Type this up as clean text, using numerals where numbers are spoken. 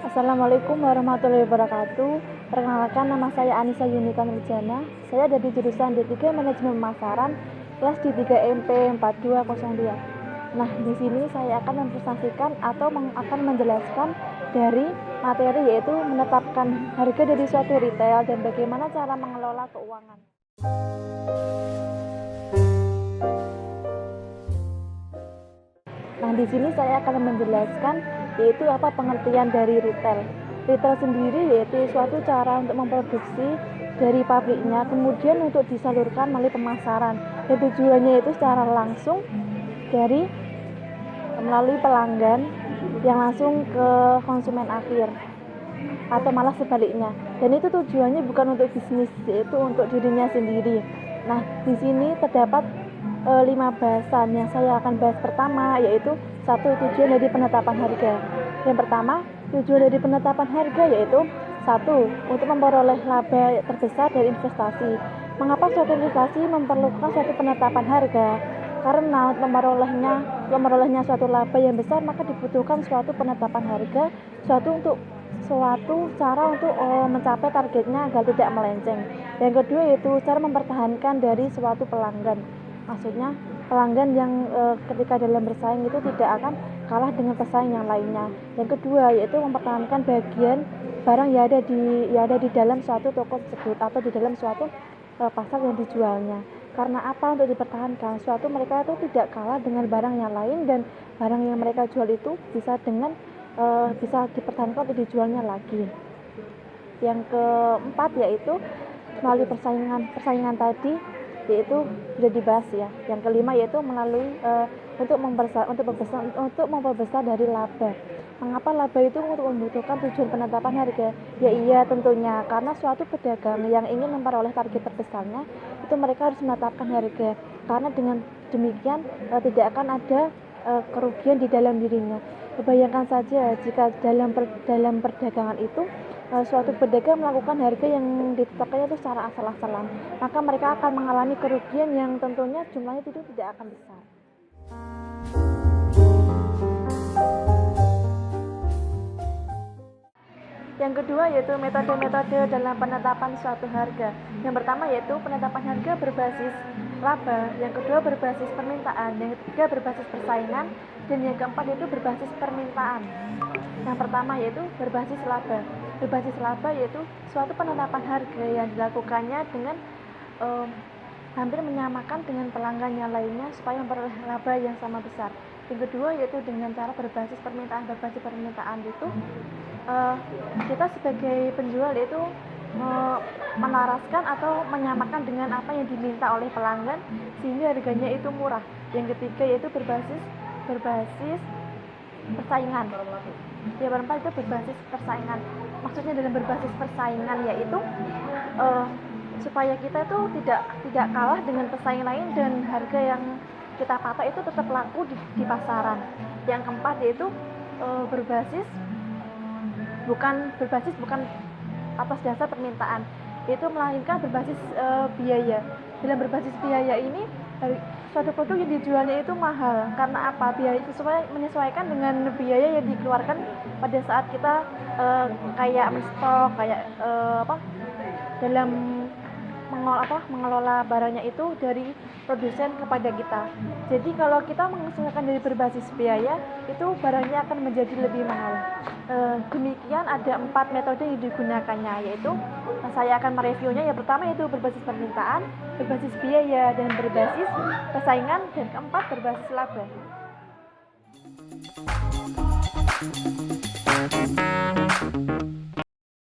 Assalamualaikum warahmatullahi wabarakatuh. Perkenalkan, nama saya Anissa Yunita Nurjana. Saya dari jurusan D3 Manajemen Pemasaran, kelas D3 MP 4202. Nah, di sini saya akan mempresentasikan atau akan menjelaskan dari materi, yaitu menetapkan harga dari suatu retail dan bagaimana cara mengelola keuangan. Nah, di sini saya akan menjelaskan yaitu apa pengertian dari retail. Retail sendiri yaitu suatu cara untuk memproduksi dari pabriknya, kemudian untuk disalurkan melalui pemasaran. Dan tujuannya itu secara langsung dari melalui pelanggan yang langsung ke konsumen akhir, atau malah sebaliknya. Dan itu tujuannya bukan untuk bisnis, yaitu untuk dirinya sendiri. Nah, di sini terdapat 5 bahasan yang saya akan bahas. Pertama yaitu tujuan dari penetapan harga. Yang pertama, tujuan dari penetapan harga yaitu untuk memperoleh laba terbesar dari investasi. Mengapa suatu investasi memerlukan suatu penetapan harga? Karena memperolehnya suatu laba yang besar, maka dibutuhkan suatu penetapan harga, suatu cara untuk mencapai targetnya agar tidak melenceng. Yang kedua yaitu cara mempertahankan dari suatu pelanggan. Maksudnya pelanggan yang ketika dalam bersaing itu tidak akan kalah dengan pesaing yang lainnya. Yang kedua yaitu mempertahankan bagian barang yang ada di dalam suatu toko tersebut atau di dalam suatu pasar yang dijualnya. Karena apa untuk dipertahankan? Mereka itu tidak kalah dengan barang yang lain, dan barang yang mereka jual itu bisa dipertahankan untuk dijualnya lagi. Yang keempat yaitu melalui persaingan tadi, yaitu sudah dibahas ya. Yang kelima yaitu melalui untuk memperbesar dari laba. Mengapa laba itu untuk membutuhkan tujuan penetapan harga? Ya iya tentunya karena suatu pedagang yang ingin memperoleh target terbesarnya itu mereka harus menetapkan harga. Karena dengan demikian tidak akan ada kerugian di dalam dirinya. Bayangkan saja jika dalam perdagangan itu suatu pedagang melakukan harga yang ditetapkannya itu secara asal-asalan, maka mereka akan mengalami kerugian yang tentunya jumlahnya itu tidak akan besar. Yang kedua yaitu metode-metode dalam penetapan suatu harga. Yang pertama yaitu penetapan harga berbasis laba, yang kedua berbasis permintaan, yang ketiga berbasis persaingan, dan yang keempat yaitu berbasis permintaan. Yang pertama yaitu berbasis laba. Berbasis laba yaitu suatu penetapan harga yang dilakukannya dengan hampir menyamakan dengan pelanggan yang lainnya supaya memperoleh laba yang sama besar. Yang kedua yaitu dengan cara berbasis permintaan. Berbasis permintaan itu kita sebagai penjual itu melaraskan atau menyamakan dengan apa yang diminta oleh pelanggan sehingga harganya itu murah. Yang ketiga yaitu berbasis persaingan. Yang keempat itu berbasis persaingan. Maksudnya dengan berbasis persaingan yaitu supaya kita itu tidak kalah dengan pesaing lain dan harga yang kita patok itu tetap laku di pasaran. Yang keempat yaitu bukan atas dasar permintaan, itu melainkan berbasis biaya. Dalam berbasis biaya ini suatu produk yang dijualnya itu mahal. Karena apa? Biaya itu menyesuaikan dengan biaya yang dikeluarkan pada saat kita kayak menstok, dalam mengelola barangnya itu dari produsen kepada kita. Jadi kalau kita menyesuaikan dari berbasis biaya, itu barangnya akan menjadi lebih mahal. Demikian ada 4 metode yang digunakannya, yaitu saya akan mereviewnya. Yang pertama yaitu berbasis permintaan, berbasis biaya, dan berbasis persaingan, dan keempat berbasis laba.